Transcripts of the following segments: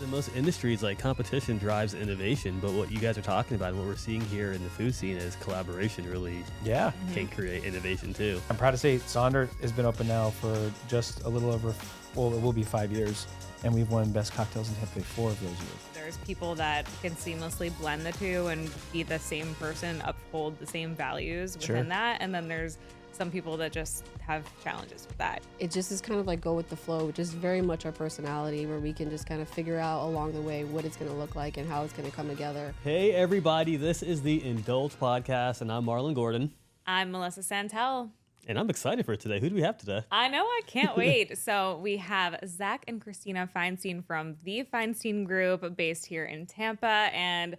In most industries, like competition drives innovation, but what you guys are talking about and what we're seeing here in the food scene is collaboration really can create innovation too. I'm proud to say Sonder has been open now for just a little over, well, it will be 5 years, and we've won Best Cocktails in Tampa Bay 4 of those years. There's people that can seamlessly blend the two and be the same person, uphold the same values within that, and then there's some people that just have challenges with that. It just is kind of like go with the flow, which is very much our personality, where we can just kind of figure out along the way what it's going to look like and how it's going to come together. Hey everybody, this is the Indulge Podcast, and I'm Marlon Gordon. I'm Melissa Santel. And I'm excited for today. Who do we have today? I know, I can't wait. So we have Zach and Christina Feinstein from the Feinstein Group based here in Tampa. And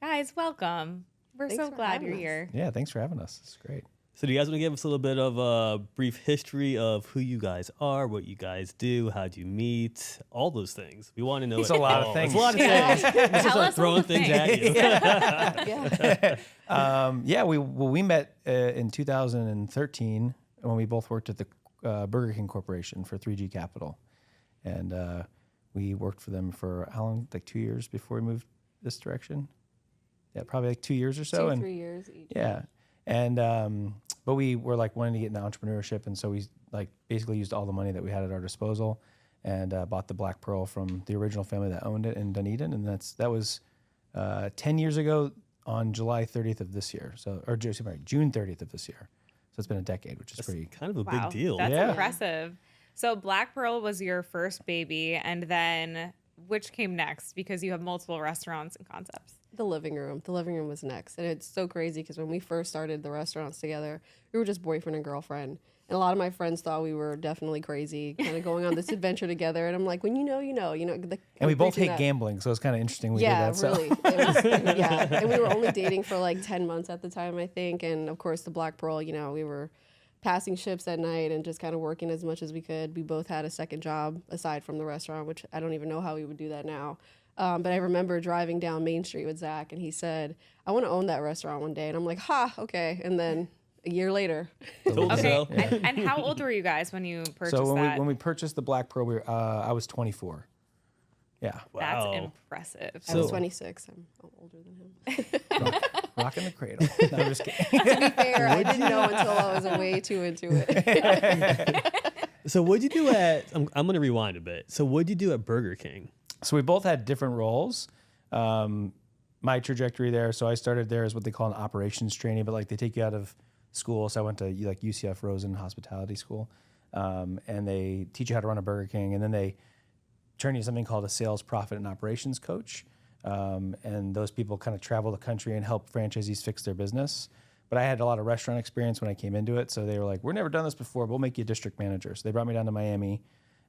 guys, welcome. We're so glad you're here. Yeah, thanks for having us. It's great. So do you guys want to give us a little bit of a brief history of who you guys are, what you guys do, how'd you meet, all those things? We want to know. It's a lot of things. It's a lot of things. It's just like throwing things at you. We met in 2013 when we both worked at the Burger King Corporation for 3G Capital. And we worked for them for how long? Like 2 years before we moved this direction? Yeah, probably like 2 years or so. 3 years each. Yeah. And but we were like wanting to get into entrepreneurship, and so we like basically used all the money that we had at our disposal and bought the Black Pearl from the original family that owned it in Dunedin, and that was 10 years ago on July 30th of this year. So June 30th of this year. So it's been a decade, which is pretty kind of a big deal. That's impressive. So Black Pearl was your first baby, and then which came next? Because you have multiple restaurants and concepts. The living room. The living room was next. And it's so crazy because when we first started the restaurants together, we were just boyfriend and girlfriend. And a lot of my friends thought we were definitely crazy, kind of going on this adventure together. And I'm like, when you know, you know. And we both hate gambling, so it's kind of interesting we did that. Really. It was, and we were only dating for like 10 months at the time, I think. And of course, the Black Pearl, we were passing ships at night and just kind of working as much as we could. We both had a second job aside from the restaurant, which I don't even know how we would do that now. But I remember driving down Main Street with Zach, and he said, I want to own that restaurant one day. And I'm like, okay. And then a year later. Okay. And how old were you guys when you purchased that? When we purchased the Black Pearl, I was 24. Yeah. Wow. That's impressive. I was 26. I'm older than him. Rocking the cradle. No, I'm just kidding. To be fair, I didn't know until I was way too into it. So what'd you do at, I'm going to rewind a bit. So what'd you do at Burger King? So we both had different roles. My trajectory there, so I started there as what they call an operations trainee, but like they take you out of school. So I went to like UCF Rosen Hospitality School, and they teach you how to run a Burger King, and then they turn you to something called a sales, profit, and operations coach. And those people kind of travel the country and help franchisees fix their business. But I had a lot of restaurant experience when I came into it, so they were like, "We've never done this before. We'll make you a district manager." So they brought me down to Miami.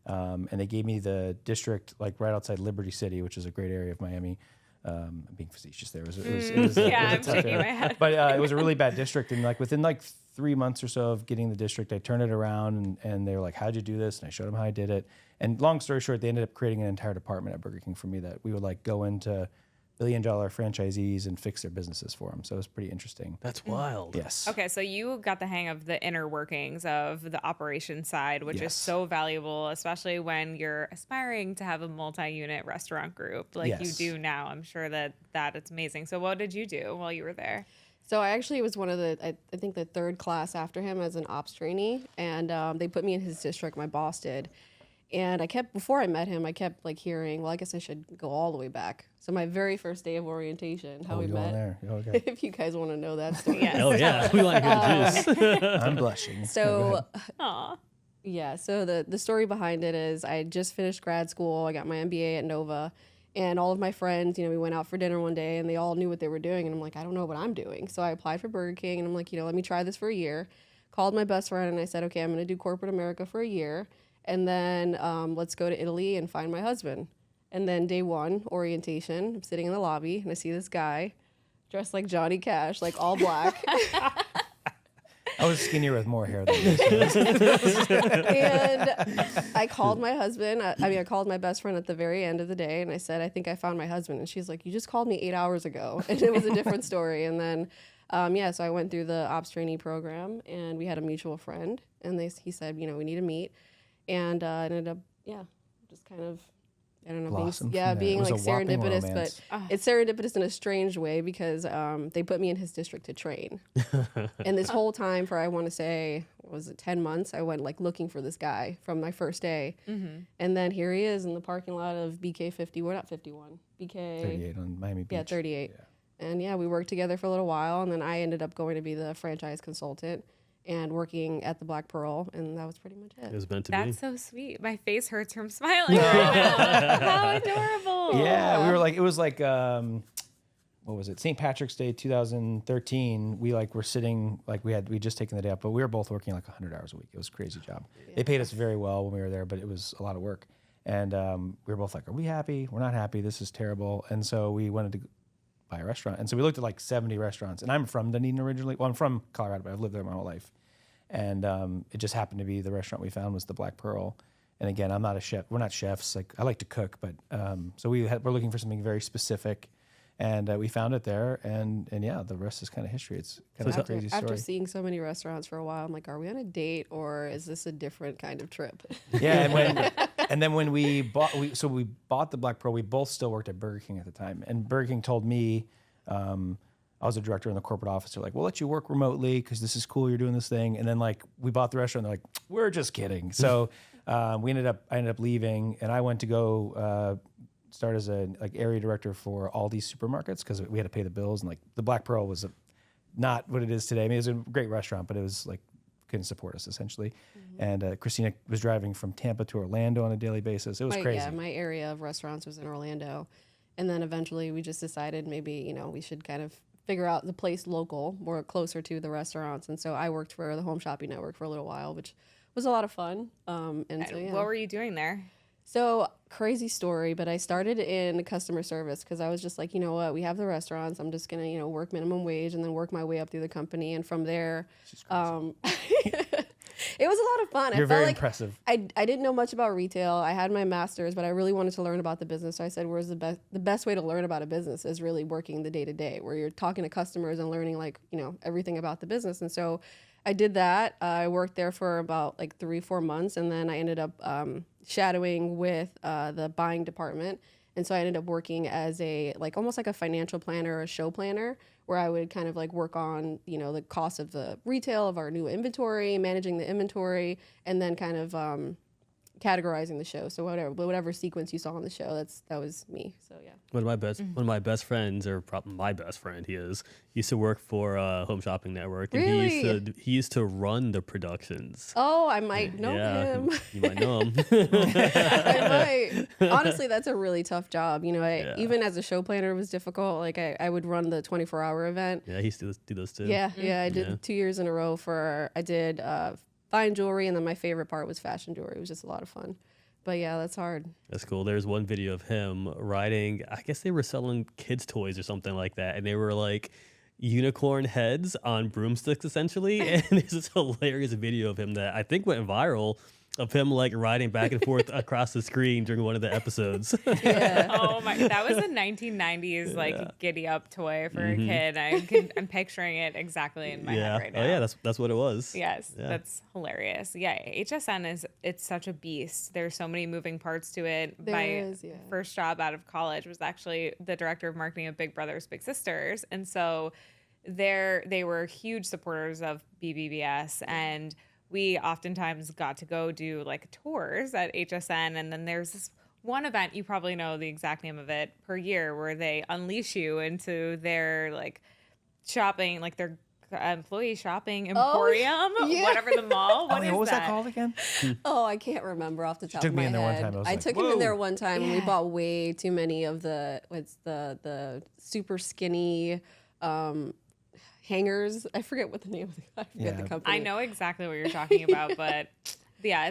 And they gave me the district like right outside Liberty City, which is a great area of Miami. I'm being facetious there. It was I'm shaking my head. But it was a really bad district. And like within like 3 months or so of getting the district, I turned it around and they were like, how'd you do this? And I showed them how I did it. And long story short, they ended up creating an entire department at Burger King for me that we would like go into billion-dollar franchisees and fix their businesses for them. So it was pretty interesting. That's wild. Yes. Okay, so you got the hang of the inner workings of the operation side, which is so valuable, especially when you're aspiring to have a multi-unit restaurant group like you do now. I'm sure that it's amazing. So what did you do while you were there? So I actually was one of I think the third class after him as an ops trainee, and they put me in his district, my boss did. And before I met him, I kept like hearing, well, I guess I should go all the way back. So my very first day of orientation, how we met. There. Okay. If you guys want to know that story. Oh yeah, we want to hear the juice. I'm blushing. So, so the story behind it is I just finished grad school. I got my MBA at Nova, and all of my friends, we went out for dinner one day, and they all knew what they were doing, and I'm like, I don't know what I'm doing. So I applied for Burger King, and I'm like, let me try this for a year. Called my best friend, and I said, okay, I'm going to do corporate America for a year. And then let's go to Italy and find my husband. And then day one, orientation, I'm sitting in the lobby, and I see this guy dressed like Johnny Cash, like all black. I was skinnier with more hair than this. And I called my husband. I called my best friend at the very end of the day, and I said, I think I found my husband. And she's like, you just called me 8 hours ago. And it was a different story. And then, so I went through the ops trainee program, and we had a mutual friend. And he said, we need to meet. And ended up, just kind of I don't know, blossomed being like serendipitous, romance. but it's serendipitous in a strange way because they put me in his district to train. And this whole time for, I want to say, was it 10 months? I went like looking for this guy from my first day. And then here he is in the parking lot of BK 50, we're not 51, BK 38 on Miami Beach. Yeah, 38. Yeah. And yeah, we worked together for a little while, and then I ended up going to be the franchise consultant and working at the Black Pearl, and that was pretty much it. It was meant to be. That's so sweet. My face hurts from smiling right now. How adorable. Yeah, we were like, it was like, what was it? St. Patrick's Day 2013. We like were sitting, like we just taken the day off, but we were both working like 100 hours a week. It was a crazy job. Yeah. They paid us very well when we were there, but it was a lot of work. And we were both like, are we happy? We're not happy. This is terrible. And so we wanted to buy a restaurant. And so we looked at like 70 restaurants. And I'm from Dunedin originally. Well, I'm from Colorado, but I've lived there my whole life. And it just happened to be the restaurant we found was the Black Pearl. And again, I'm not a chef. We're not chefs. Like I like to cook, but so we're looking for something very specific, and we found it there. And yeah, the rest is kind of history. It's kind of a crazy story. After seeing so many restaurants for a while, I'm like, are we on a date or is this a different kind of trip? Yeah, and then when we bought the Black Pearl, we both still worked at Burger King at the time, and Burger King told me. I was a director in the corporate office. They're like, we'll let you work remotely because this is cool. You're doing this thing. And then like we bought the restaurant. They're like, we're just kidding. So I ended up leaving, and I went to go start as a like area director for Aldi supermarkets because we had to pay the bills. And like the Black Pearl was not what it is today. I mean, it was a great restaurant, but it was like couldn't support us essentially. And Christina was driving from Tampa to Orlando on a daily basis. It was crazy. Yeah, my area of restaurants was in Orlando. And then eventually we just decided maybe, we should kind of figure out the place local, more closer to the restaurants. And so I worked for the Home Shopping Network for a little while, which was a lot of fun. So, yeah. What were you doing there? So crazy story, but I started in customer service because I was just like, you know what, we have the restaurants. I'm just going to, work minimum wage and then work my way up through the company. And from there, it was a lot of fun. You're I felt very like impressive. I didn't know much about retail. I had my master's, but I really wanted to learn about the business. So I said, where's the best way to learn about a business is really working the day-to-day, where you're talking to customers and learning everything about the business. And so I did that. I worked there for about 3-4 months, and then I ended up shadowing with the buying department. And so I ended up working as almost like a financial planner or a show planner, where I would kind of work on, the cost of the retail of our new inventory, managing the inventory, and then kind of categorizing the show. So whatever sequence you saw on the show, that was me. So yeah. One of my best friends, or probably my best friend, he used to work for Home Shopping Network, and really? he used to run the productions. Oh, I might know him. You might know him. I might. Honestly, that's a really tough job. Even as a show planner, it was difficult. I would run the 24-hour event. Yeah, he used to do those too. Yeah, I did 2 years in a row I did fine jewelry, and then my favorite part was fashion jewelry. It was just a lot of fun. But yeah, that's hard. That's cool. There's one video of him riding, I guess they were selling kids' toys or something like that, and they were like unicorn heads on broomsticks essentially. And there's this hilarious video of him that I think went viral, of him riding back and forth across the screen during one of the episodes. Yeah. Oh my! That was a 1990s giddy up toy for a kid. I'm picturing it exactly in my head right now. Oh yeah, that's what it was. Yes, that's hilarious. Yeah, HSN it's such a beast. There's so many moving parts to it. First job out of college was actually the director of marketing of Big Brothers Big Sisters, and so they were huge supporters of BBBS, and we oftentimes got to go do tours at HSN. And then there's this one event, you probably know the exact name of it, per year, where they unleash you into their shopping, their employee shopping emporium, whatever the mall. What was that called again? Oh, I can't remember off the top of my head. Took me in there one time. I took him in there one time, and we bought way too many of the super skinny hangers. I forget what the name of the company. I know exactly what you're talking about, but yeah,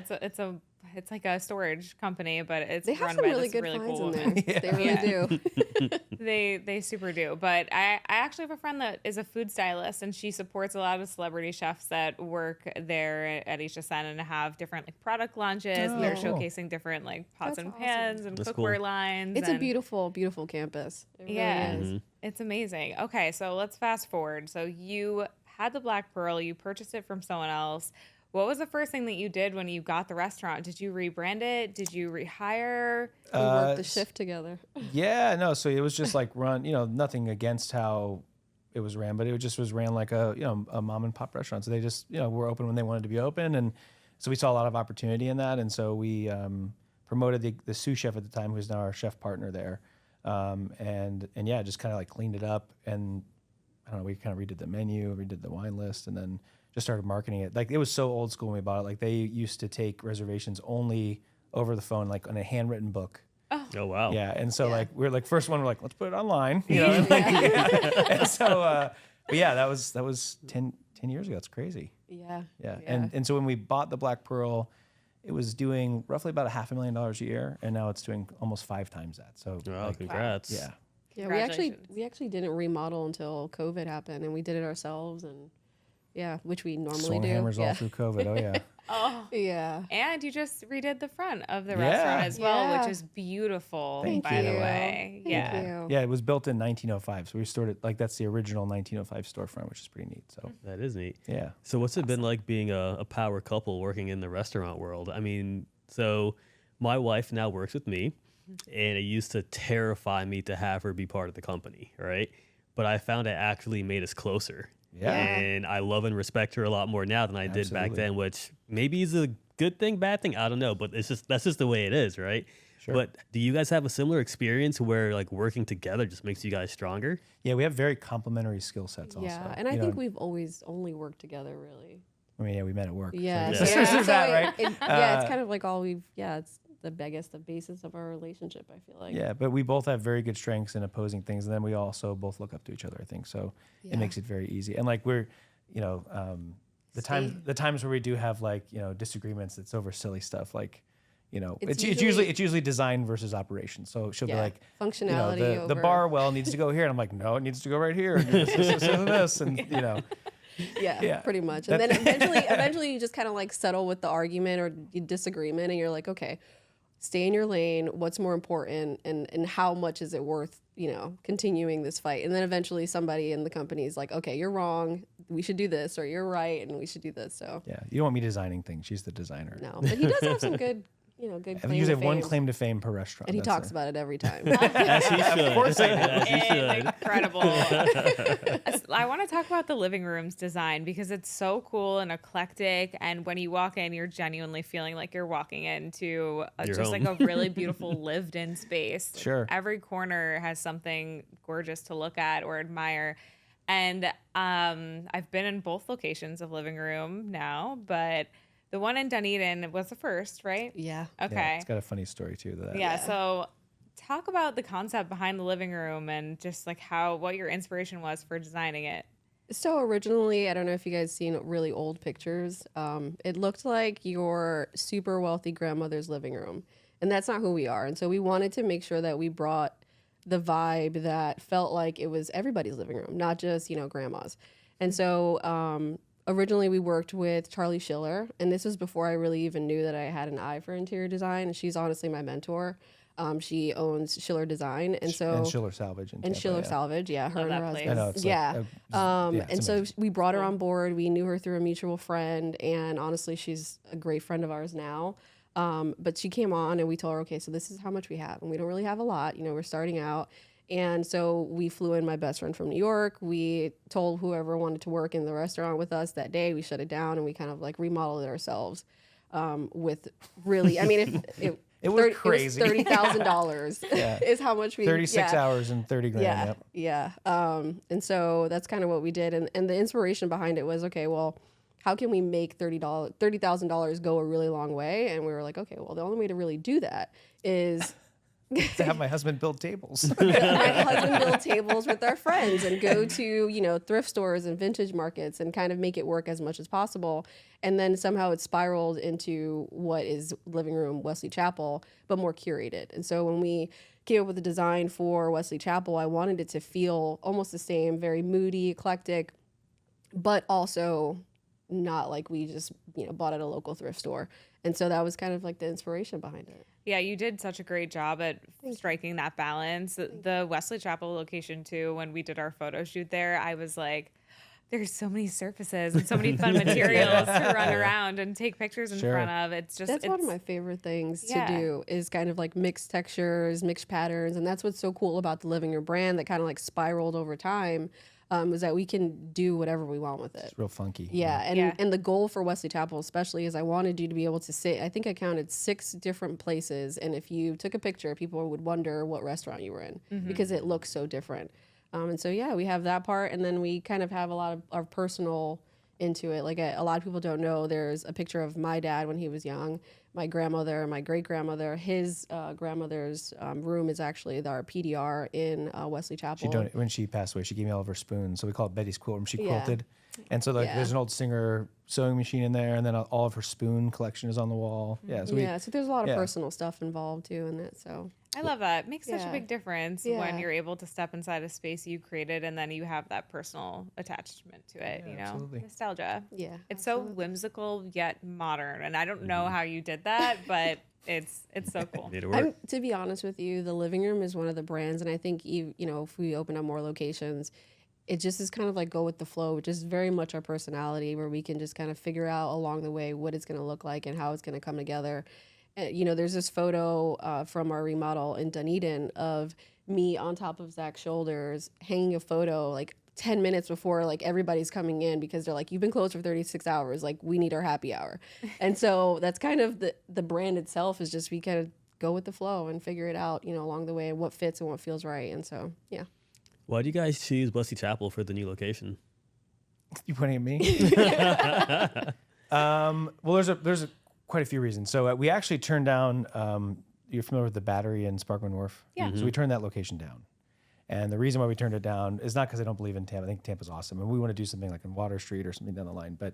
it's like a storage company, but it's run by really this good really finds cool in there. They really do. They super do. But I actually have a friend that is a food stylist, and she supports a lot of celebrity chefs that work there at HSN and have different product launches. And they're showcasing different pots and pans and cookware lines. It's a beautiful, beautiful campus. It really is. It's amazing. Okay, so let's fast forward. So you had the Black Pearl, you purchased it from someone else. What was the first thing that you did when you got the restaurant? Did you rebrand it? Did you rehire? We worked the shift together. Yeah, no. So it was just like run, nothing against how it was ran, but it just was ran like a mom and pop restaurant. So they just, were open when they wanted to be open. And so we saw a lot of opportunity in that. And so we promoted the sous chef at the time, who's now our chef partner there. And yeah, just kind of like cleaned it up. And I don't know, we kind of redid the menu, redid the wine list, and then just started marketing it. Like, it was so old school when we bought it. Like, they used to take reservations only over the phone, like on a handwritten book. Oh wow. Yeah. And so like, we're like, first one, we're like, let's put it online, and, and so, but yeah, that was 10 years ago. It's crazy. Yeah. Yeah. And so when we bought the Black Pearl, it was doing roughly about $500,000 a year, and now it's doing almost 5 times that. So Wow, congrats. yeah. Yeah, we actually didn't remodel until COVID happened, and we did it ourselves, and which we normally Swung do. hammers all through COVID. Oh yeah. Oh, Yeah. and you just redid the front of the restaurant as well, which is beautiful, by the way. Thank you. Yeah, it was built in 1905, so we restored it. Like, that's the original 1905 storefront, which is pretty neat. So That is neat. yeah. So what's it been like being a power couple working in the restaurant world? I mean, so my wife now works with me, and it used to terrify me to have her be part of the company, right? But I found it actually made us closer. Yeah. And I love and respect her a lot more now than I did back then, which maybe is a good thing, bad thing, I don't know, but that's just the way it is, right? Sure. But do you guys have a similar experience where like working together just makes you guys stronger? Yeah, we have very complementary skill sets also. Yeah, and I think we've always only worked together, really. I mean, yeah, we met at work. Yeah, So Yeah. there's that, right? It's kind of like all it's the basis of our relationship, I feel like. Yeah, but we both have very good strengths in opposing things, and then we also both look up to each other, I think. So it makes it very easy. And like, we're, the times where we do have like, disagreements, it's over silly stuff. Like, it's usually design versus operation. So she'll be like, functionality the bar well needs to go here, and I'm like, no, it needs to go right here. And this, and Yeah, pretty much. And then eventually you just kind of like settle with the argument or disagreement, and you're like, okay, stay in your lane. What's more important, and how much is it worth, continuing this fight? And then eventually somebody in the company is like, okay, you're wrong. We should do this, or you're right, and we should do this. So yeah, you don't want me designing things. She's the designer. no, but he does have some good, good. I usually have one claim to fame per restaurant, and he talks about it every time. As he should. Of course I do. As he should. Incredible. I want to talk about the living room's design because it's so cool and eclectic. And when you walk in, you're genuinely feeling like you're walking into like a really beautiful lived-in space. Sure. Every corner has something gorgeous to look at or admire. And I've been in both locations of living room now, but the one in Dunedin was the first, right? Yeah. Okay. Yeah, it's got a funny story too. Yeah. So talk about the concept behind the living room and just like what your inspiration was for designing it. So originally, I don't know if you guys seen really old pictures. It looked like your super wealthy grandmother's living room, and that's not who we are. And so we wanted to make sure that we brought the vibe that felt like it was everybody's living room, not just, grandma's. And so originally we worked with Charlie Schiller, and this was before I really even knew that I had an eye for interior design. And she's honestly my mentor. She owns Schiller Design, and Schiller Salvage and Schiller Salvage, her and her husband. I know, it's and so we brought her on board. We knew her through a mutual friend, and honestly, she's a great friend of ours now. But she came on, and we told her, okay, so this is how much we have, and we don't really have a lot. We're starting out. And so we flew in my best friend from New York. We told whoever wanted to work in the restaurant with us that day. We shut it down, and we kind of like remodeled it ourselves with really, I mean, it was crazy. It was $30,000 is how much we 36 hours and 30 grand. Yeah. And so that's kind of what we did. And the inspiration behind it was, okay, well, how can we make $30,000 go a really long way? And we were like, okay, well, the only way to really do that is to have my husband build tables. My husband build tables with our friends and go to, thrift stores and vintage markets and kind of make it work as much as possible. And then somehow it spiraled into what is Living Room Wesley Chapel, but more curated. And so when we came up with the design for Wesley Chapel, I wanted it to feel almost the same, very moody, eclectic, but also not like we just, bought at a local thrift store. And so that was kind of like the inspiration behind it. Yeah, you did such a great job at striking that balance. The Wesley Chapel location too, when we did our photo shoot there, I was like, there's so many surfaces and so many fun materials to run around and take pictures in front of. That's one of my favorite things to do is kind of like mixed textures, mixed patterns. And that's what's so cool about the Living Room brand that kind of like spiraled over time. Is that we can do whatever we want with it. It's real funky. Yeah, and the goal for Wesley Chapel especially is I wanted you to be able to sit, I think I counted 6 different places, and if you took a picture, people would wonder what restaurant you were in because it looks so different. And so, we have that part, and then we kind of have a lot of our personal into it. Like a lot of people don't know, there's a picture of my dad when he was young, my grandmother, my great-grandmother. His grandmother's room is actually our PDR in Wesley Chapel. When she passed away, she gave me all of her spoons. So we call it Betty's quilt room. She quilted. And so there's an old Singer sewing machine in there, and then all of her spoon collection is on the wall. So there's a lot of personal stuff involved too in it. So I love that. It makes such a big difference when you're able to step inside a space you created and then you have that personal attachment to it, absolutely. Nostalgia. Yeah. It's so whimsical yet modern. And I don't know how you did that, but it's so cool. To be honest with you, the Living Room is one of the brands, and I think if we open up more locations, it just is kind of like go with the flow, which is very much our personality, where we can just kind of figure out along the way what it's going to look like and how it's going to come together. There's this photo from our remodel in Dunedin of me on top of Zach's shoulders, hanging a photo like 10 minutes before like everybody's coming in because they're like, you've been closed for 36 hours. Like, we need our happy hour. And so that's kind of the brand itself is just we kind of go with the flow and figure it out, along the way and what fits and what feels right. And so, yeah. Why do you guys choose Wesley Chapel for the new location? You pointing at me? Well, there's quite a few reasons. So we actually turned down. You're familiar with the Battery in Sparkman Wharf? Yeah. So we turned that location down, and the reason why we turned it down is not because I don't believe in Tampa. I think Tampa's awesome, and we want to do something like in Water Street or something down the line. But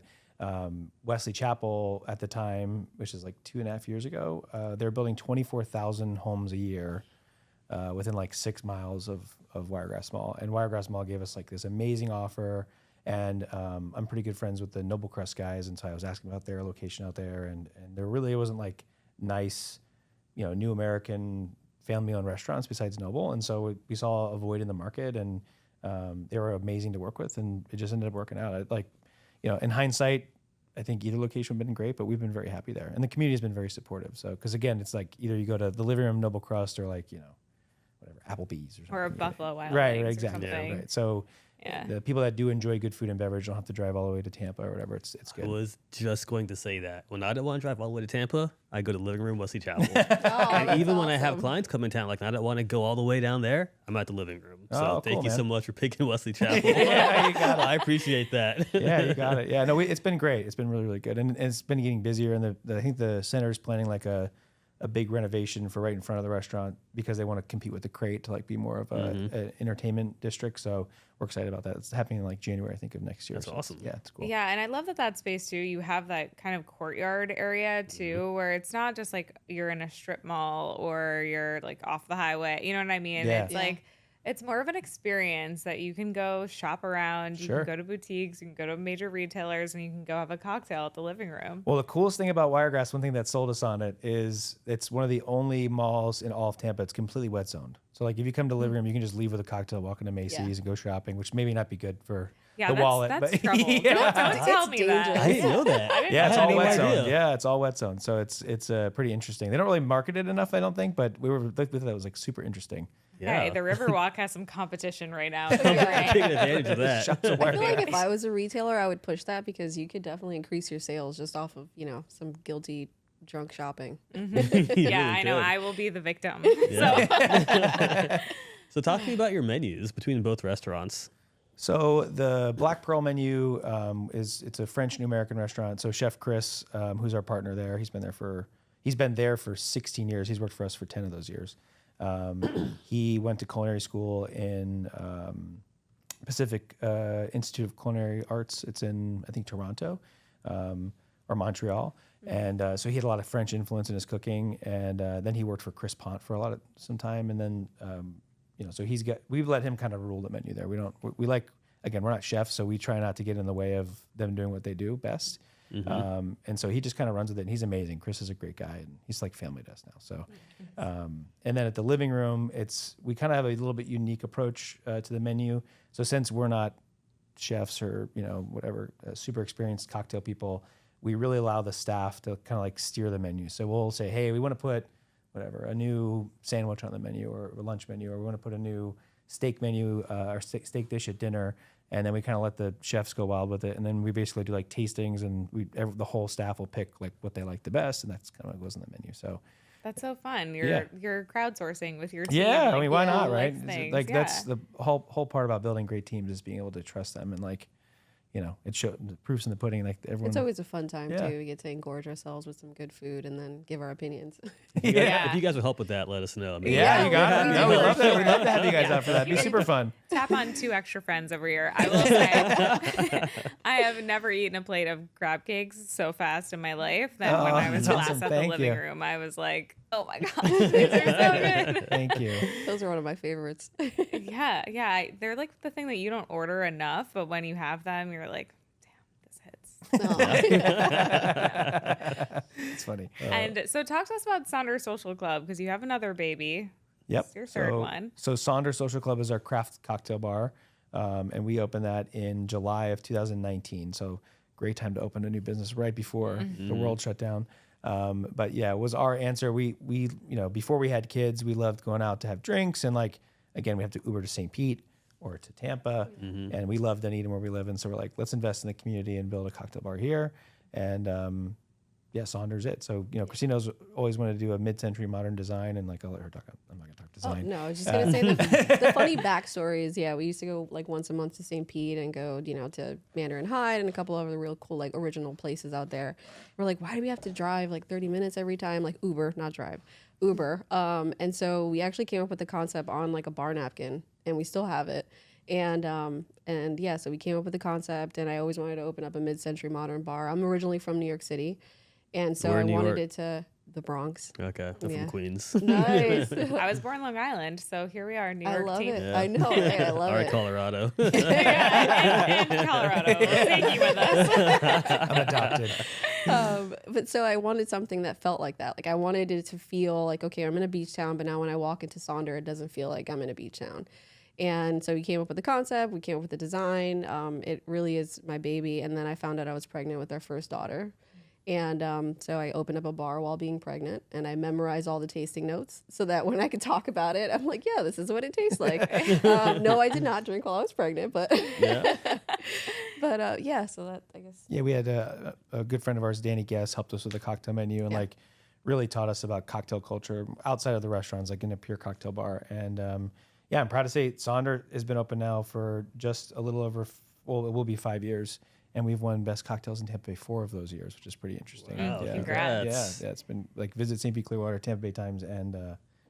Wesley Chapel at the time, which is like 2.5 years ago, they were building 24,000 homes a year. Within like 6 miles of Wiregrass Mall. And Wiregrass Mall gave us like this amazing offer. And I'm pretty good friends with the Noble Crest guys. And so I was asking about their location out there. And there really wasn't like nice, new American family-owned restaurants besides Noble. And so we saw a void in the market, and they were amazing to work with. And it just ended up working out. In hindsight, I think either location would have been great, but we've been very happy there. And the community has been very supportive. So, because again, it's like either you go to the Living Room, Noble Crust, or like, whatever, Applebee's or something. Or a Buffalo Wild Right, Wings exactly. or something. Yeah, right. So the people that do enjoy good food and beverage don't have to drive all the way to Tampa or whatever. It's good. I was just going to say that. When I don't want to drive all the way to Tampa, I go to Living Room, Wesley Chapel. And even when I have clients come in town, like I don't want to go all the way down there, I'm at the Living Room. So thank you so much for picking Wesley Chapel. Yeah, you got it. I appreciate that. Yeah, you got it. Yeah, no, it's been great. It's been really, really good. And it's been getting busier. And I think the center is planning like a big renovation for right in front of the restaurant because they want to compete with the Crate to like be more of an entertainment district. So we're excited about that. It's happening in like January, I think, of next year. That's awesome. Yeah, it's cool. Yeah, and I love that space too. You have that kind of courtyard area too, where it's not just like you're in a strip mall or you're like off the highway. You know what I mean? Yeah. It's like it's more of an experience that you can go shop around. You can go to boutiques, you can go to major retailers, and you can go have a cocktail at the Living Room. Well, the coolest thing about Wiregrass, one thing that sold us on it is it's one of the only malls in all of Tampa. It's completely wet zoned. So like if you come to Living Room, you can just leave with a cocktail, walk into Macy's and go shopping, which maybe not be good for the wallet. That's but trouble. Don't tell me that. I didn't know that. Yeah, it's all wet idea. zoned. Yeah, it's all wet zoned. So it's pretty interesting. They don't really market it enough, I don't think, but we thought that was like super interesting. Hey, the Riverwalk has some competition right now. Taking advantage of that. I feel like if I was a retailer, I would push that because you could definitely increase your sales just off of, some guilty drunk shopping. Yeah, I know. I will be the victim. Yeah. So talk to me about your menus between both restaurants. So the Black Pearl menu it's a French New American restaurant. So Chef Chris, who's our partner there, he's been there for 16 years. He's worked for us for 10 of those years. He went to culinary school in Pacific Institute of Culinary Arts. It's in, I think, Toronto or Montreal. And so he had a lot of French influence in his cooking. And then he worked for Chris Pont for some time. And then, so we've let him kind of rule the menu there. We like, again, we're not chefs, so we try not to get in the way of them doing what they do best. And so he just kind of runs with it, and he's amazing. Chris is a great guy, and he's like family to us now. So, and then at the Living Room, we kind of have a little bit unique approach to the menu. So since we're not chefs or, whatever, super experienced cocktail people, we really allow the staff to kind of like steer the menu. So we'll say, hey, we want to put whatever, a new sandwich on the menu or a lunch menu, or we want to put a new steak menu or steak dish at dinner. And then we kind of let the chefs go wild with it. And then we basically do like tastings, and the whole staff will pick like what they like the best. And that's kind of what goes in the menu. So that's so fun. You're crowdsourcing with your team. Yeah, like, I mean, why not, right? That's the whole part about building great teams, is being able to trust them, and like, it shows the proof's in the pudding. Like everyone, it's always a fun time too. We get to engorge ourselves with some good food and then give our opinions. Yeah. If you guys would help with that, let us know. I mean, you got it. No, we love that. We'd love to have you guys out for that. It'd be super fun. Tap on 2 extra friends over here. I will say, I have never eaten a plate of crab cakes so fast in my life that when I was last awesome. at the Thank living you. room, I was like, oh my gosh, these are so good. Thank you. Those are one of my favorites. Yeah. They're like the thing that you don't order enough, but when you have them, you're like, It's funny. And so talk to us about Sonder Social Club, because you have another baby. Yep. It's your third one. So Sonder Social Club is our craft cocktail bar. And we opened that in July of 2019. So great time to open a new business right before the world shut down. But yeah, it was our answer. We before we had kids, we loved going out to have drinks. And like, again, we have to Uber to St. Pete or to Tampa, and we love Dunedin where we live. And so we're like, let's invest in the community and build a cocktail bar here. And Saunders it. So, Christina's always wanted to do a mid-century modern design, and like, I'll let her talk. I'm not gonna talk design. Oh, no, I was just gonna say the funny backstory is, we used to go like once a month to St. Pete and go, to Mandarin Hyde and a couple of other real cool like original places out there. We're like, why do we have to drive like 30 minutes every time? Like Uber, not drive, Uber. And so we actually came up with the concept on like a bar napkin, and we still have it. And so we came up with the concept, and I always wanted to open up a mid-century modern bar. I'm originally from New York City, and so I wanted it to the Bronx. Okay, I'm from Queens. Nice. I was born Long Island, so here we are, New York. I love team. it. Yeah. I know. Hey, I love All right, it. Colorado. and Colorado. We'll take you with us. I'm adopted. But so I wanted something that felt like that. Like I wanted it to feel like, okay, I'm in a beach town, but now when I walk into Sonder, it doesn't feel like I'm in a beach town. And so we came up with the concept, we came up with the design. It really is my baby. And then I found out I was pregnant with our first daughter. And so I opened up a bar while being pregnant, and I memorized all the tasting notes so that when I could talk about it, I'm like, yeah, this is what it tastes like. No, I did not drink while I was pregnant, but so that, I guess. Yeah, we had a good friend of ours, Danny Guess, helped us with the cocktail menu, and like really taught us about cocktail culture outside of the restaurants, like in a pure cocktail bar. And I'm proud to say Sonder has been open now for just a little over, it will be 5 years. And we've won Best Cocktails in Tampa Bay 4 of those years, which is pretty interesting. Wow, yeah. Congrats. Yeah, it's been like Visit St. Pete Clearwater, Tampa Bay Times, and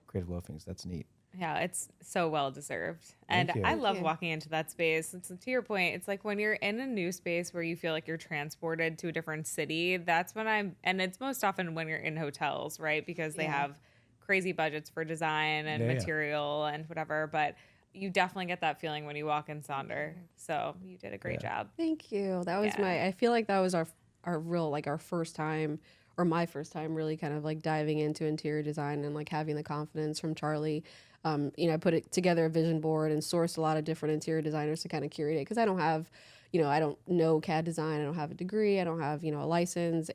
Creative Loafings. That's neat. Yeah, it's so well deserved. And I love walking into that space. It's, to your point, it's like when you're in a new space where you feel like you're transported to a different city, that's when and it's most often when you're in hotels, right? Because they have crazy budgets for design and material and whatever. But you definitely get that feeling when you walk in Sonder. So you did a great job. Thank you. That was I feel like that was our real, like our first time, or my first time really kind of like diving into interior design and like having the confidence from Charlie. I put together a vision board and sourced a lot of different interior designers to kind of curate it, because I don't have, I don't know CAD design. I don't have a degree. I don't have, a license.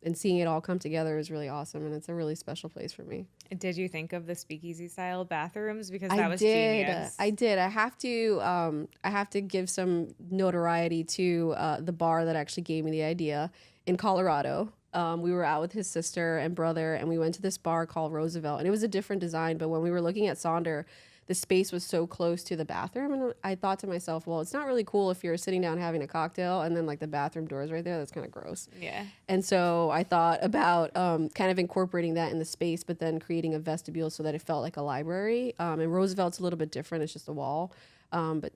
And seeing it all come together is really awesome, and it's a really special place for me. Did you think of the speakeasy-style bathrooms? Because that was genius. I did. I have to give some notoriety to the bar that actually gave me the idea in Colorado. We were out with his sister and brother, and we went to this bar called Roosevelt, and it was a different design. But when we were looking at Sonder, the space was so close to the bathroom, and I thought to myself, well, it's not really cool if you're sitting down having a cocktail and then like the bathroom door is right there. That's kind of gross. Yeah. And so I thought about kind of incorporating that in the space, but then creating a vestibule so that it felt like a library. And Roosevelt's a little bit different. It's just a wall. It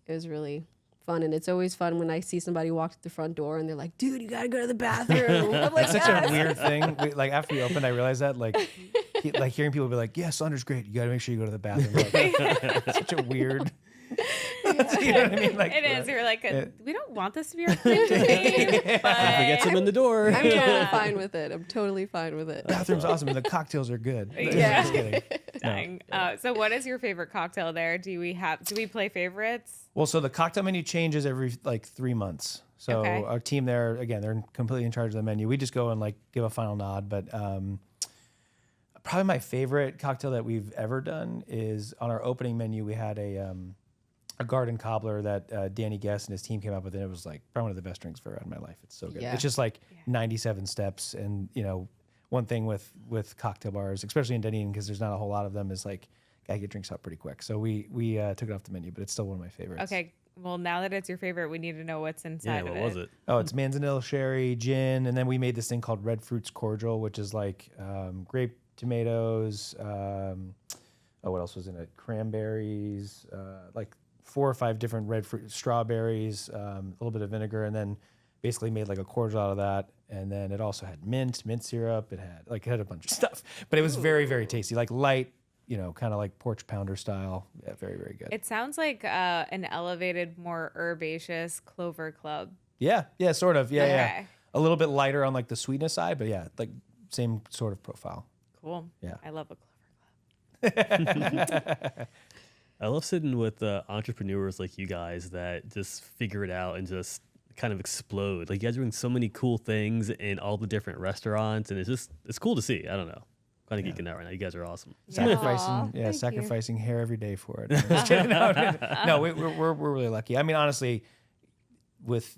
was really fun. And it's always fun when I see somebody walk to the front door and they're like, dude, you got to go to the bathroom. I'm like, it's such a weird thing. After we opened, I realized that hearing people be like, yeah, Sonder's great. You got to make sure you go to the bathroom. Like, such a weird. You know what I mean? Like, it is. You're like, we don't want this to be our claim to fame, but Gets him in the door. I'm totally fine with it. I'm totally fine with it. Bathroom's awesome, and the cocktails are good. Yeah. Just kidding. Dang. So what is your favorite cocktail there? Do we play favorites? Well, so the cocktail menu changes every like 3 months. So Okay. our team there, again, they're completely in charge of the menu. We just go and like give a final nod. But probably my favorite cocktail that we've ever done is on our opening menu. We had a garden cobbler that Danny Guest and his team came up with, and it was like probably one of the best drinks I've ever had in my life. It's so good. Yeah. It's just like 97 steps, and one thing with cocktail bars, especially in Dunedin, because there's not a whole lot of them, is like gotta get drinks out pretty quick. So we took it off the menu, but it's still one of my favorites. Okay. Well, now that it's your favorite, we need to know what's inside Yeah, of what was it? Oh, it's manzanilla sherry, gin, and then we made this thing called Red Fruits Cordial, which is like grape tomatoes. What else was in it? Cranberries, like 4 or 5 different red fruit, strawberries, a little bit of vinegar, and then basically made like a cordial out of that. And then it also had mint syrup. It had a bunch of stuff, but it was very, very tasty, like light, kind of like porch pounder style. Yeah, very, very good. It sounds like an elevated, more herbaceous Clover Club. Yeah, sort of. Yeah. Okay. A little bit lighter on like the sweetness side, but yeah, like same sort of profile. Cool. Yeah. I love a Clover Club. I love sitting with entrepreneurs like you guys that just figure it out and just kind of explode. Like you guys are doing so many cool things in all the different restaurants, and it's cool to see. I don't know. Kind of geeking out right now. You guys are awesome. Sacrificing hair every day for it. Just kidding. No, we're really lucky. I mean, honestly, with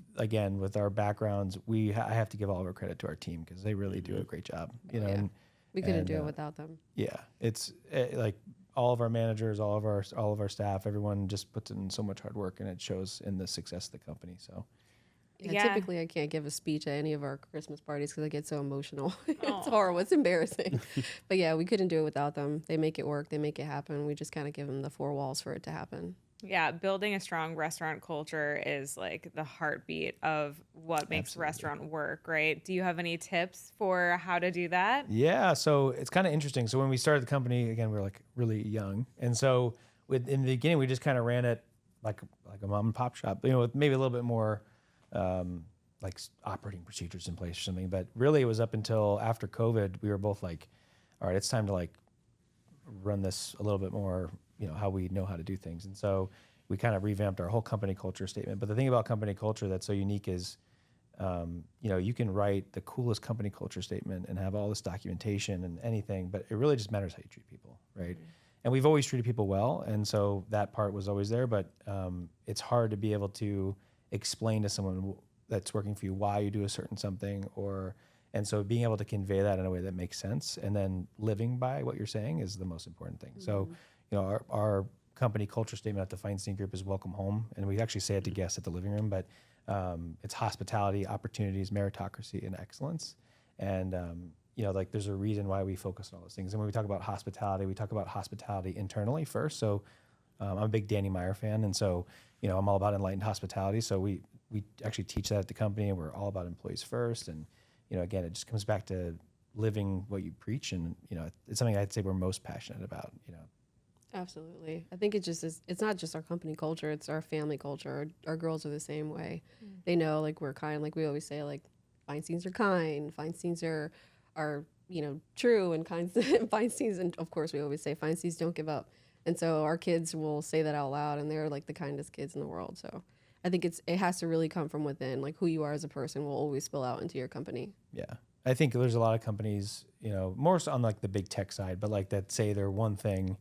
our backgrounds, I have to give all of our credit to our team because they really do a great job. And We couldn't do it without them. yeah, it's like all of our managers, all of our staff, everyone just puts in so much hard work, and it shows in the success of the company. So. Yeah. Typically, I can't give a speech at any of our Christmas parties because I get so emotional. It's horrible. It's embarrassing. But yeah, we couldn't do it without them. They make it work. They make it happen. We just kind of give them the 4 walls for it to happen. Yeah, building a strong restaurant culture is like the heartbeat of what makes a restaurant work, right? Do you have any tips for how to do that? Yeah, so it's kind of interesting. So when we started the company, again, we were like really young, and so in the beginning, we just kind of ran it like a mom and pop shop, with maybe a little bit more like operating procedures in place or something. But really, it was up until after COVID, we were both like, all right, it's time to like run this a little bit more, how we know how to do things. And so we kind of revamped our whole company culture statement. But the thing about company culture that's so unique is, you can write the coolest company culture statement and have all this documentation and anything, but it really just matters how you treat people, right? Mm-hmm. And we've always treated people well, and so that part was always there. But it's hard to be able to explain to someone that's working for you why you do a certain something, and so being able to convey that in a way that makes sense, and then living by what you're saying is the most important thing. Mm-hmm. So, our company culture statement at the Feinstein Group is welcome home, and we actually say it to guests at the living room, but it's hospitality, opportunities, meritocracy, and excellence. And like there's a reason why we focus on all those things. And when we talk about hospitality, we talk about hospitality internally first. So I'm a big Danny Meyer fan, and so I'm all about enlightened hospitality. So we actually teach that at the company, and we're all about employees first. And again, it just comes back to living what you preach, and it's something I'd say we're most passionate about. Absolutely. I think it's not just our company culture, it's our family culture. Our girls are the same way. They know like we're kind, like we always say, like Feinsteins are kind, Feinsteins are true, and Feinsteins, and of course we always say Feinsteins don't give up. And so our kids will say that out loud, and they're like the kindest kids in the world. So I think it has to really come from within. Like who you are as a person will always spill out into your company. Yeah. I think there's a lot of companies, more so on like the big tech side, but like that say they're one thing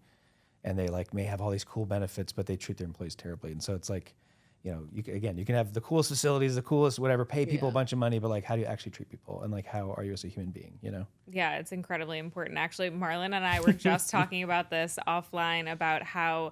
and they like may have all these cool benefits, but they treat their employees terribly. And so it's like, you can have the coolest facilities, the coolest whatever, pay people a bunch of money, but like how do you actually treat people, and like how are you as a human being? Yeah, it's incredibly important. Actually, Marlon and I were just talking about this offline about how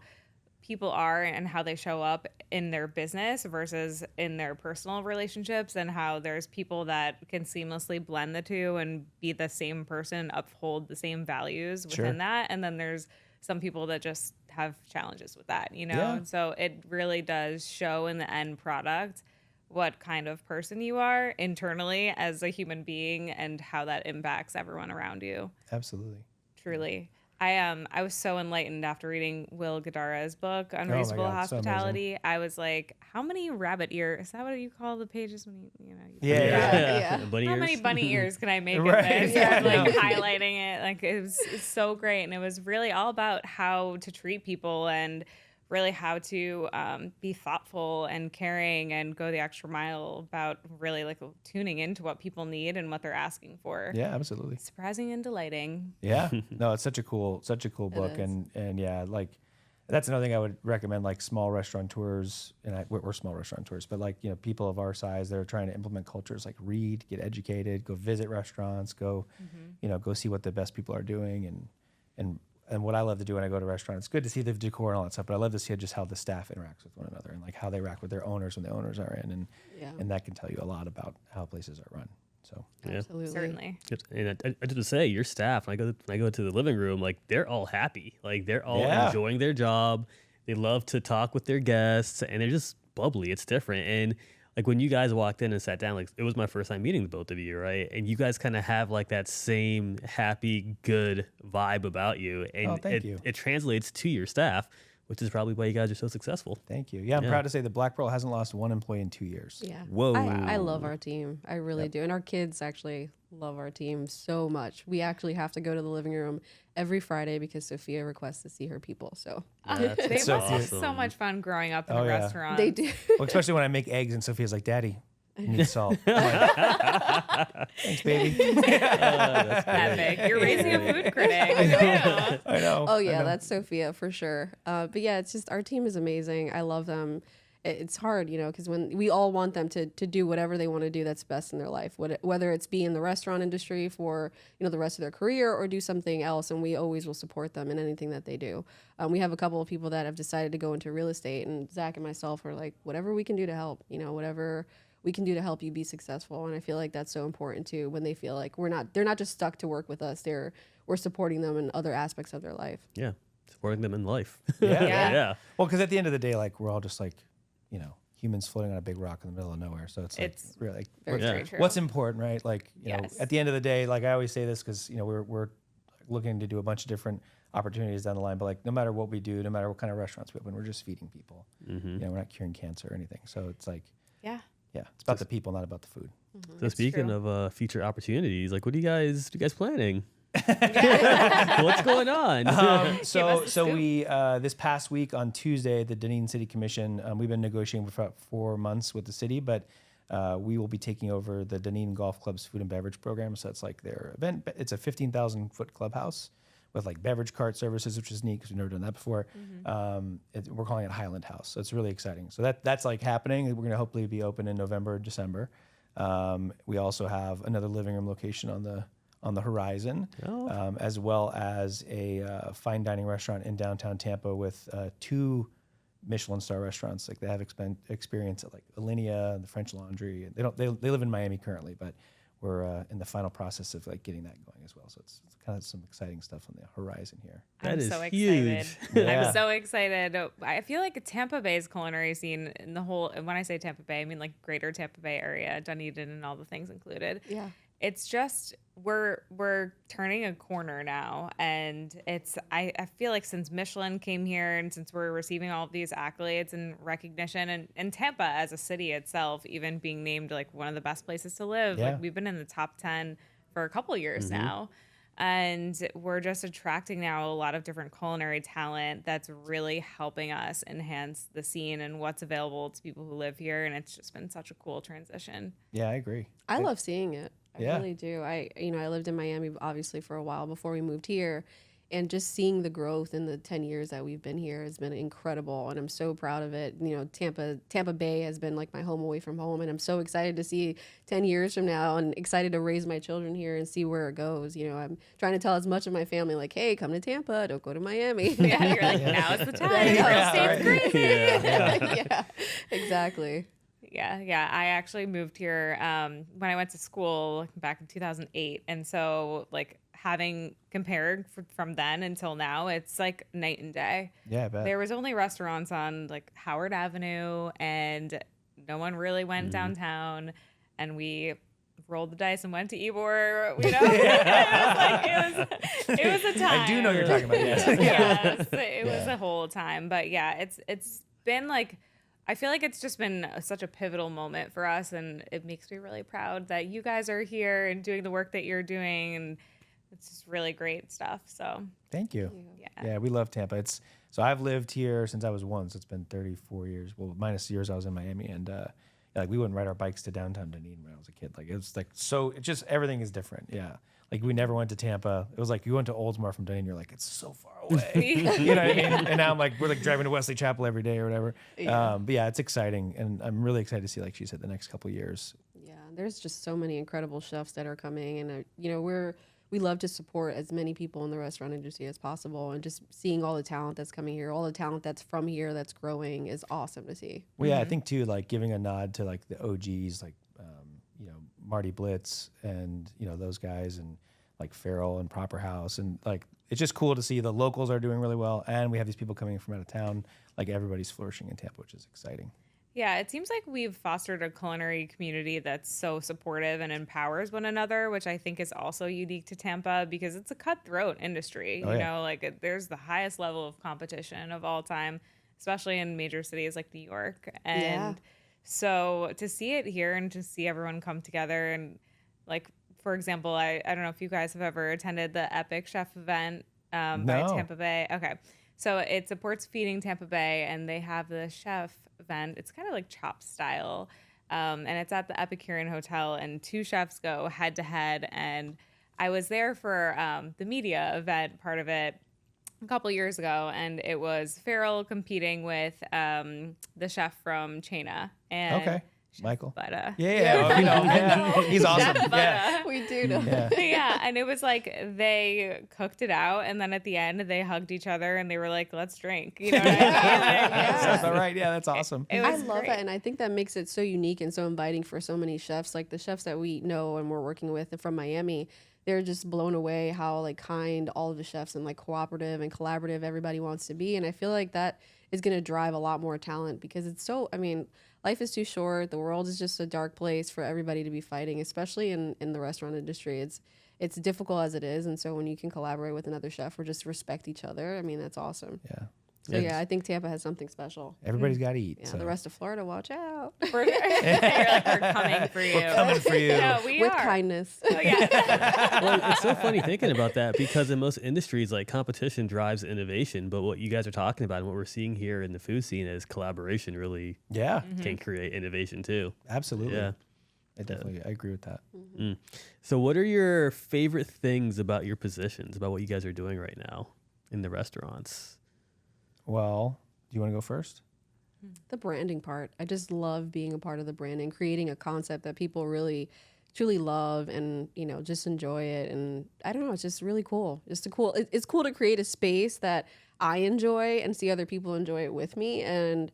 people are and how they show up in their business versus in their personal relationships, and how there's people that can seamlessly blend the two and be the same person, uphold the same values within that, and then there's some people that just have challenges with that, Yeah. So it really does show in the end product what kind of person you are internally as a human being and how that impacts everyone around you. Absolutely. Truly. I was so enlightened after reading Will Guidara's book, Unreasonable God, so Hospitality. I was like, how many rabbit ears? Is that what you call the pages when you Yeah. Bunny how ears. many bunny ears can I make in Right. this? Yeah, I'm like I know. highlighting it. Like it's so great. And it was really all about how to treat people and really how to be thoughtful and caring and go the extra mile about really like tuning into what people need and what they're asking for. Yeah, absolutely. Surprising and delighting. Yeah. No, it's such a cool book. is. And yeah, like that's another thing I would recommend, like small restaurateurs, and we're small restaurateurs, but like, people of our size that are trying to implement cultures, like read, get educated, go visit restaurants, go, go see what the best people are doing. And what I love to do when I go to restaurants, it's good to see the decor and all that stuff, but I love to see just how the staff interacts with one another and like how they interact with their owners when the owners are in. And that can tell you a lot about how places are run. So Yeah. Absolutely. Certainly. And I just say your staff. When I go to the living room, like they're all happy, like they're all Yeah. enjoying their job. They love to talk with their guests, and they're just bubbly. It's different. And like when you guys walked in and sat down, like it was my first time meeting the both of you, right? And you guys kind of have like that same happy, good vibe about you, and thank you. it translates to your staff, which is probably why you guys are so successful. thank you. Yeah, I'm Yeah. proud to say that Black Pearl hasn't lost one employee in 2 years. Yeah. Whoa. I love our team. I really do. And our kids actually love our team so much. We actually have to go to the living room every Friday because Sophia requests to see her people. So That's They so must have awesome. so much fun growing up in Oh, a yeah. restaurant. they do. Well, especially when I make eggs and Sophia's like, Daddy, you need salt. I'm like, thanks, baby. Epic. You're raising a food critic. Yeah. I know. Oh I yeah, know. that's Sophia for sure. But yeah, it's just our team is amazing. I love them. It's hard, because when we all want them to do whatever they want to do that's best in their life, whether it's be in the restaurant industry for the rest of their career or do something else, and we always will support them in anything that they do. We have a couple of people that have decided to go into real estate, and Zach and myself are like, whatever we can do to help, whatever we can do to help you be successful. And I feel like that's so important too, when they feel like they're not just stuck to work with us, we're supporting them in other aspects of their life. Yeah, supporting them in life. Yeah. yeah. Well, because at the end of the day, like we're all just like, humans floating on a big rock in the middle of nowhere. So it's like It's really like, Very, Yeah. very true. what's important, right? Like, Yes. at the end of the day, like I always say this because, we're looking to do a bunch of different opportunities down the line, but like no matter what we do, no matter what kind of restaurants we open, we're just feeding people. We're not curing cancer or anything. So it's like, Yeah. it's about the people, not about the food. So speaking true. of future opportunities, like what are you guys planning? What's going on? So us the scoop. we this past week on Tuesday, the Dunedin City Commission, we've been negotiating for about 4 months with the city, but we will be taking over the Dunedin Golf Club's food and beverage program. So it's like their event. It's a 15,000 foot clubhouse with like beverage cart services, which is neat because we've never done that before. We're calling it Highland House. So it's really exciting. So that's like happening. We're going to hopefully be open in November, December. We also have another living room location on the horizon, as well as a fine dining restaurant in downtown Tampa with 2 Michelin star restaurants. Like they have experience at like Alinea and the French Laundry. They live in Miami currently, but we're in the final process of like getting that going as well. So it's kind of some exciting stuff on the horizon here. That I'm is so huge. excited. Yeah. I'm so excited. I feel like Tampa Bay's culinary scene in the whole, and when I say Tampa Bay, I mean like greater Tampa Bay area, Dunedin and all the things included. Yeah. It's just we're turning a corner now, and I feel like since Michelin came here and since we're receiving all of these accolades and recognition, and Tampa as a city itself even being named like one of the best places to live, Yeah. like we've been in the top 10 for a couple years now. And we're just attracting now a lot of different culinary talent that's really helping us enhance the scene and what's available to people who live here. And it's just been such a cool transition. Yeah, I agree. I love seeing it. I Yeah. really do. I lived in Miami obviously for a while before we moved here, and just seeing the growth in the 10 years that we've been here has been incredible, and I'm so proud of it. Tampa Bay has been like my home away from home, and I'm so excited to see 10 years from now and excited to raise my children here and see where it goes. I'm trying to tell as much of my family like, hey, come to Tampa, don't go to Miami. Yeah, you're like, now is the time. Real estate's right. crazy. Yeah, exactly. Yeah. I actually moved here when I went to school back in 2008. And so, like, having compared from then until now, it's like night and day. Yeah, I bet. There was only restaurants on, like, Howard Avenue, and no one really went downtown. And we rolled the dice and went to Ybor, you know. It was a time. I do know what you're talking about. Yes. Yes, it was a whole time. But yeah, it's been like, I feel like it's just been such a pivotal moment for us, and it makes me really proud that you guys are here and doing the work that you're doing, and it's just really great stuff. So thank you. Yeah. Yeah, we love Tampa. So I've lived here since I was 1, so it's been 34 years. Well, minus years I was in Miami, and like we wouldn't ride our bikes to downtown Dunedin when I was a kid. Like it was like so. It just everything is different. Yeah. Like we never went to Tampa. It was like you went to Oldsmar from Dunedin. You're like it's so far away. You know what I mean? And now I'm like we're like driving to Wesley Chapel every day or whatever. Yeah. But yeah, it's exciting, and I'm really excited to see, like she said, the next couple of years. Yeah, there's just so many incredible chefs that are coming, and you know we love to support as many people in the restaurant industry as possible, and just seeing all the talent that's coming here, all the talent that's from here that's growing is awesome to see. Well, yeah, I think too, like giving a nod to like the OGs, like you know Marty Blitz and you know those guys, and like Farrell and Proper House, and like it's just cool to see the locals are doing really well, and we have these people coming from out of town. Like everybody's flourishing in Tampa, which is exciting. Yeah, it seems like we've fostered a culinary community that's so supportive and empowers one another, which I think is also unique to Tampa because it's a cutthroat industry. You know, like there's the highest level of competition of all time, especially in major cities like New York. And so to see it here and to see everyone come together and like, for example, I don't know if you guys have ever attended the Epic Chef event by Tampa Bay. Okay. So it supports Feeding Tampa Bay, and they have the chef event. It's kind of like Chop style, and it's at the Epicurean Hotel, and 2 chefs go head to head. And I was there for the media event part of it a couple years ago, and it was Farrell competing with the chef from Chena. And Michael. Butter. Yeah, we know. He's awesome. Yeah. We do know. Yeah, and it was like they cooked it out, and then at the end they hugged each other and they were like, "Let's drink." You know what I mean? That's all right. Yeah, that's awesome. I love that, and I think that makes it so unique and so inviting for so many chefs. Like the chefs that we know and we're working with from Miami, they're just blown away how like kind all of the chefs and like cooperative and collaborative everybody wants to be. And I feel like that is going to drive a lot more talent because it's so, I mean, life is too short. The world is just a dark place for everybody to be fighting, especially in the restaurant industry. It's difficult as it is. And so when you can collaborate with another chef or just respect each other, I mean, that's awesome. Yeah. So yeah, I think Tampa has something special. Everybody's got to eat. Yeah, so. the rest of Florida, watch out. You're like, we're coming for you. We're coming for you. No, we With are. kindness. Oh, yeah. Well, it's so funny thinking about that because in most industries, like competition drives innovation. But what you guys are talking about and what we're seeing here in the food scene is collaboration really can create innovation too. Absolutely. Yeah. I agree with that. So what are your favorite things about your positions, about what you guys are doing right now in the restaurants? Well, do you want to go first? The branding part. I just love being a part of the branding, creating a concept that people really truly love and, you know, just enjoy it. And I don't know, it's just really cool. It's cool to create a space that I enjoy and see other people enjoy it with me. And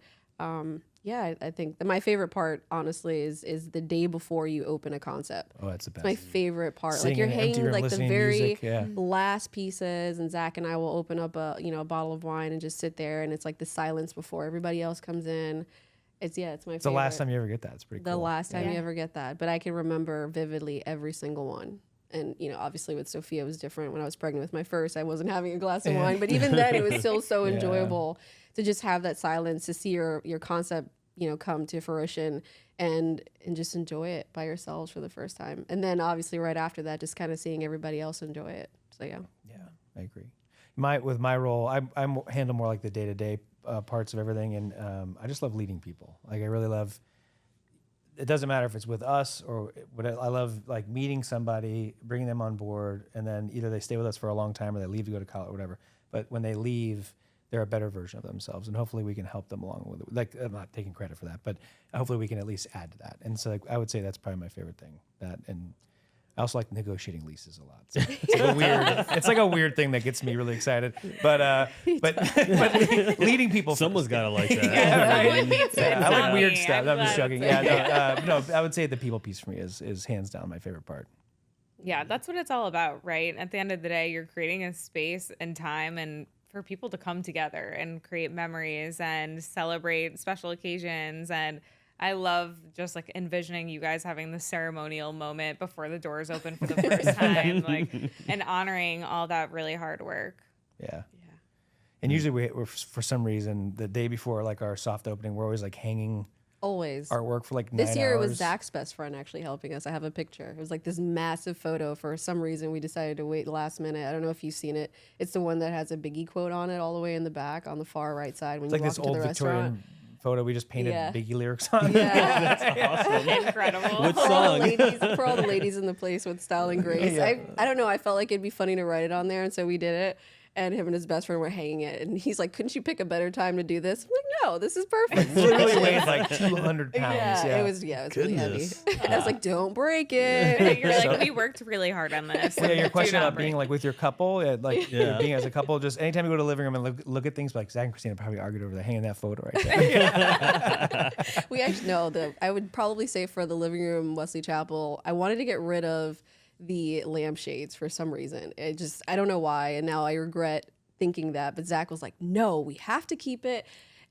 yeah, I think that my favorite part, honestly, is the day before you open a concept. Oh, that's the best. It's my favorite part. Singing like you're in an empty hanging room, like the listening to very music, last pieces, and Zach and I will open up a bottle of wine and just sit there, and it's like the silence before everybody else comes in. It's my favorite. It's the last time you ever get that. It's pretty cool. The last time you ever get that, but I can remember vividly every single one. And, you know, obviously with Sophia it was different. When I was pregnant with my first, I wasn't having a glass of wine, but even then it was still so enjoyable to just have that silence, to see your concept, you know, come to fruition and just enjoy it by yourselves for the first time. And then obviously right after that, just kind of seeing everybody else enjoy it. So yeah. Yeah, I agree. With my role, I handle more like the day-to-day parts of everything. And I just love leading people. Like I really love, it doesn't matter if it's with us or what. I love like meeting somebody, bringing them on board, and then either they stay with us for a long time or they leave to go to college or whatever. But when they leave, they're a better version of themselves, and hopefully we can help them along with it. Like I'm not taking credit for that, but hopefully we can at least add to that. And so like, I would say that's probably my favorite thing. That, and I also like negotiating leases a lot. So it's like a weird thing that gets me really excited. But leading people. Someone's got to like that. I like weird stuff. I'm just joking. Yeah, no, I would say the people piece for me is hands down my favorite part. Yeah, that's what it's all about, right? At the end of the day, you're creating a space and time and for people to come together and create memories and celebrate special occasions. And I love just like envisioning you guys having the ceremonial moment before the doors open for the first time, like, and honoring all that really hard work. Yeah. And usually we're for some reason the day before like our soft opening, we're always like hanging Always. artwork for like 9 This year hours. it was Zach's best friend actually helping us. I have a picture. It was like this massive photo. For some reason, we decided to wait last minute. I don't know if you've seen it. It's the one that has a Biggie quote on it all the way in the back on the far right side when It's you like walk this into old the Victorian restaurant. photo we just painted Yeah. Biggie lyrics on. Yeah. That's awesome. Incredible. Which For all, the song? ladies, for all the ladies in the place with style and grace. Yeah. I don't know. I felt like it'd be funny to write it on there, and so we did it. And him and his best friend were hanging it, and he's like, "Couldn't you pick a better time to do this?" I'm like, "No, this is perfect." Literally weighed like 200 pounds. Yeah, it was really heavy. Goodness. I was like, "Don't break it." You're like, we worked really hard on this. Yeah, your Do question not about being break. like with your couple, like Yeah. being as a couple, just anytime you go to the living room and look at things, like Zach and Christina probably argued over there, hanging that photo right there. We actually know I would probably say for the living room Wesley Chapel, I wanted to get rid of the lampshades for some reason. I don't know why, and now I regret thinking that. But Zach was like, "No, we have to keep it."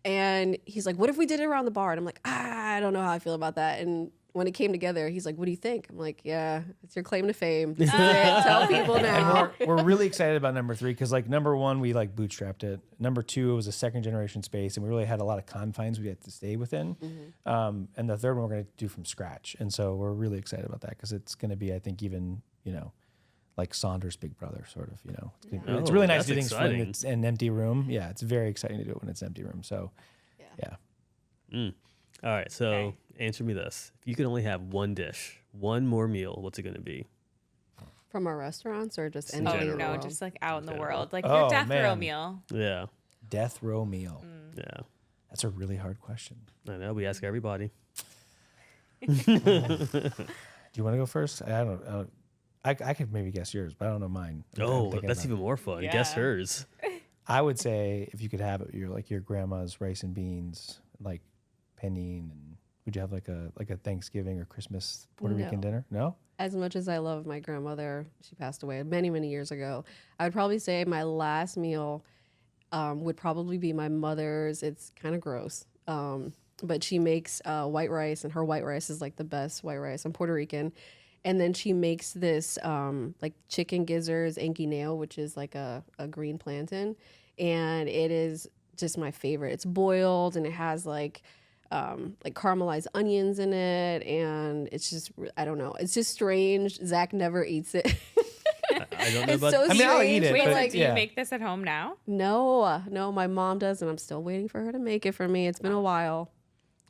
And he's like, "What if we did it around the bar?" And I'm like, I don't know how I feel about that. And when it came together, he's like, "What do you think?" I'm like, "Yeah, it's your claim to fame. This is it. Tell people now." And we're really excited about number 3 because like number 1 we like bootstrapped it. Number 2 it was a second generation space and we really had a lot of confines we had to stay within. And the third one we're going to do from scratch. And so we're really excited about that because it's going to be I think even like Saunders' big brother sort of it's Oh, really nice to do that's things when exciting. it's an empty room. Yeah, it's very exciting to do it when it's an empty room. So yeah. All right, so answer me this: if you could only have one dish, one more meal, what's it going to be? From our restaurants or just In anything in Oh the no, world? just like out in the General. world, like Oh, your death row man. meal. Yeah, Death row meal. yeah. That's a really hard question. I know. We ask everybody. Do you want to go first? I don't know. I could maybe guess yours, but I don't know mine. I'm Oh, thinking that's about it. even more fun. Guess Yeah. hers. I would say if you could have it, your grandma's rice and beans, like panini, and would you have like a Thanksgiving or Christmas Puerto No. Rican dinner? No. As much as I love my grandmother, she passed away many, many years ago. I would probably say my last meal would probably be my mother's. It's kind of gross, but she makes white rice, and her white rice is like the best white rice. I'm Puerto Rican. And then she makes this like chicken gizzards and guineo, which is like a green plantain. And it is just my favorite. It's boiled and it has like caramelized onions in it. And it's just, I don't know. It's just strange. Zach never eats it. I don't know It's about. so I mean, I'll eat strange, it, Wait, but but like, do yeah. you make this at home now? no, my mom does, and I'm still waiting for her to make it for me. It's been a while.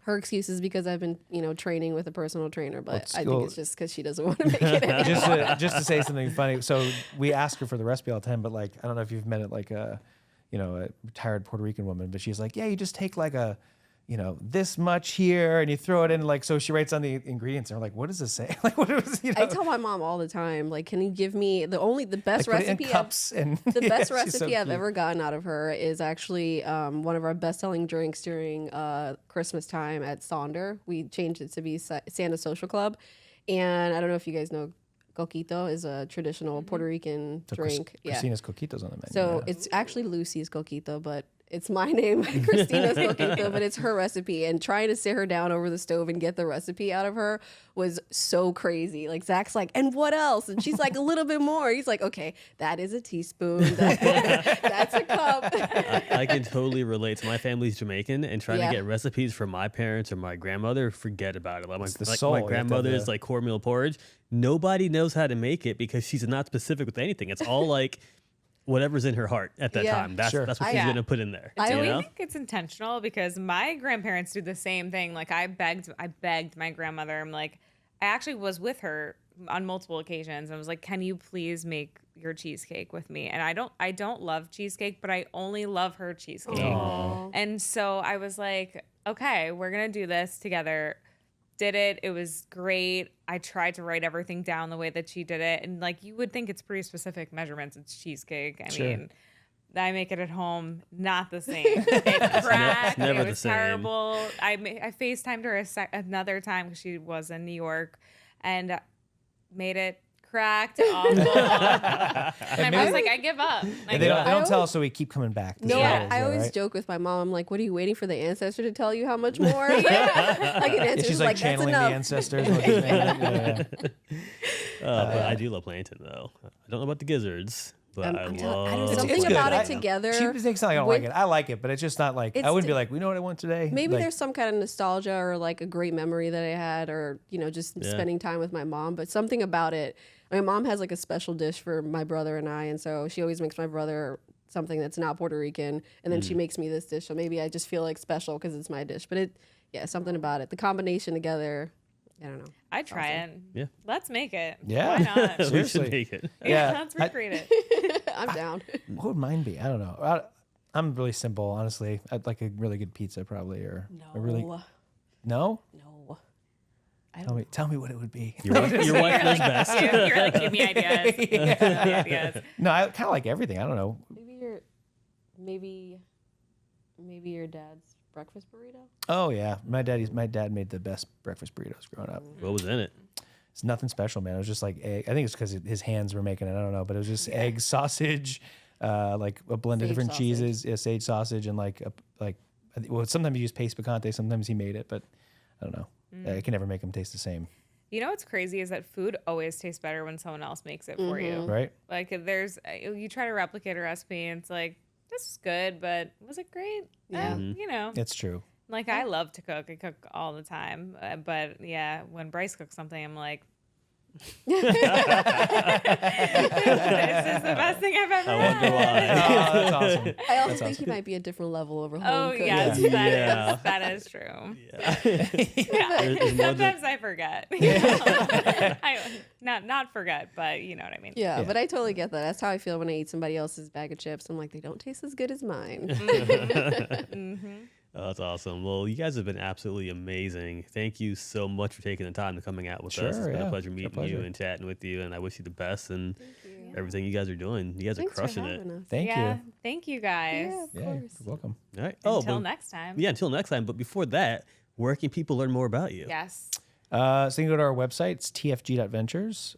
Her excuse is because I've been, training with a personal trainer, but Let's I go- think it's just because she doesn't want to make it anymore. just to say something funny. So we ask her for the recipe all the time, but like I don't know if you've met like a retired Puerto Rican woman, but she's like, yeah, you just take like a this much here and you throw it in, like, so she writes on the ingredients and we're like, what does this say? Like, what is I tell my mom all the time, like, can you give me the best like, put it in recipe? cups and The Yeah, best she's so recipe I've cute. ever gotten out of her is actually one of our best-selling drinks during Christmas time at Sonder. We changed it to be Sonder Social Club, and I don't know if you guys know, coquito is a traditional Puerto Rican So drink. Christina's coquitos on the menu. So yeah. it's actually Lucy's coquito, but it's my name, Christina's coquito, but it's her recipe. And trying to sit her down over the stove and get the recipe out of her was so crazy. Like, Zach's like, and what else? And she's like, a little bit more. He's like, okay, that is a teaspoon. That's a cup. I can totally relate to my family's Jamaican, and trying Yeah. to get recipes from my parents or my grandmother, forget about it. Like It's the my soul. You have to have grandmother's the- like cornmeal porridge. Nobody knows how to make it because she's not specific with anything. It's all like whatever's in her heart at that Yeah. time. That's Sure. that's what she's Yeah. gonna put in there. I Do you we know? think it's intentional? Because my grandparents do the same thing. Like I begged my grandmother. I'm like, I actually was with her on multiple occasions. I was like, can you please make your cheesecake with me? And I don't love cheesecake, but I only love her cheesecake. Aw. And so I was like, okay, we're gonna do this together. Did it. It was great. I tried to write everything down the way that she did it. And like, you would think it's pretty specific measurements. It's cheesecake. I Sure. mean, I make it at home, not the same. It cracked. never It the was same. terrible. I FaceTimed her another time because she was in New York and made it cracked, awful. My mom's like, I give up. And they don't tell us, so we keep coming back. No, Yeah. I always joke with my mom. I'm like, "What are you waiting for the ancestor to tell you how much more?" Like an ancestor's She's like channeling the "That's ancestors. But I do love plantain though. I don't know about the gizzards, but I love. something good. about it together. She thinks like I don't like it. I like it, but it's just not like I wouldn't be like, we know what I want today. Maybe Like, there's some kind of nostalgia or like a great memory that I had, or just spending time with my mom. But something about it. My mom has like a special dish for my brother and I, and so she always makes my brother something that's not Puerto Rican, and then she makes me this dish. So maybe I just feel like special because it's my dish. But something about it. The combination together. I don't know. I'd try it. Yeah. Let's make it. Yeah. Why not? we Seriously. should make it. Yeah, let's recreate it. I'm down. What would mine be? I don't know. I'm really simple, honestly. I'd like a really good pizza, probably, or a really no. No. Tell me what it would be. Your wife knows best. You're like, give me ideas. Give me ideas. No, I kind of like everything. I don't know. Maybe your dad's breakfast burrito. Oh yeah, my dad made the best breakfast burritos growing up. What was in it? It's nothing special, man. It was just like egg. I think it's because his hands were making it. I don't know, but it was just egg, sausage, like a blend of Sage different sausage. cheeses, sage sausage, and sometimes he used paste picante, sometimes he made it, but I don't know. I can never make them taste the same, You know what's crazy is that food always tastes better when someone else makes it for you. right? Like you try to replicate a recipe and it's like, this is good, but was it great? Yeah. It's true. Like I love to cook. I cook all the time. But yeah, when Bryce cooks something, I'm like, this is the best thing I've ever I wonder had. why. That's awesome. I also think he might be a different level over home. Oh cooking. yes, Yeah. that is true. Yeah. Yeah. There's more than- Sometimes I forget. I not forget, but you know what I mean. Yeah, but I totally get that. That's how I feel when I eat somebody else's bag of chips. I'm like, they don't taste as good as mine. Oh, that's awesome. Well, you guys have been absolutely amazing. Thank you so much for taking the time to coming out with us. It's been a pleasure meeting you and chatting with you, and I wish you the best and everything you guys are doing. You guys Thanks are crushing for it. having us. Thank you. Thank you guys. Yeah, of Yeah, course. you're welcome. All right. Until but- next time. Yeah, until next time. But before that, where can people learn more about you? Yes. So you can go to our website. It's tfg.ventures.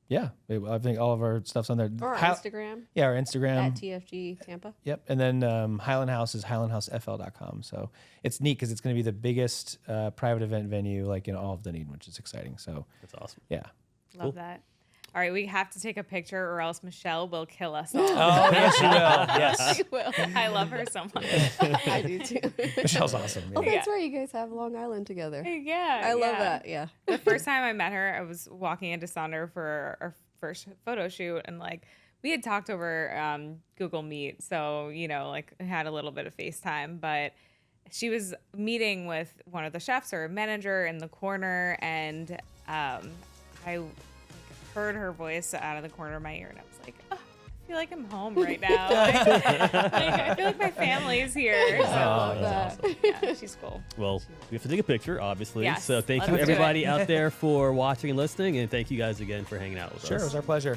Yeah, I think all of our stuff's on there. Or our Instagram Yeah, our Instagram. at TFG Tampa. Yep. And then Highland House is highlandhousefl.com. So it's neat because it's going to be the biggest private event venue like in all of Dunedin, which is exciting. So That's awesome. yeah. Love that. All right, we have to take a picture or else Michelle will kill us all. Oh, yes, you will. Yes. Well, I love her so much. I do too. Michelle's awesome. Oh, Yeah. that's right. You guys have Long Island together. Yeah. I love yeah. that. Yeah. The first time I met her, I was walking into Sonder for our first photo shoot, and like we had talked over Google Meet, so like had a little bit of FaceTime, but she was meeting with one of the chefs or a manager in the corner, and I heard her voice out of the corner of my ear, and I was like, oh, I feel like I'm home right now. I feel like my family's here. So that's awesome. yeah, she's cool. Well, we have to take a picture, obviously. Yes, So thank let's you, do everybody out there, for watching and listening. And thank you guys again for hanging out with us. Sure. It was our pleasure.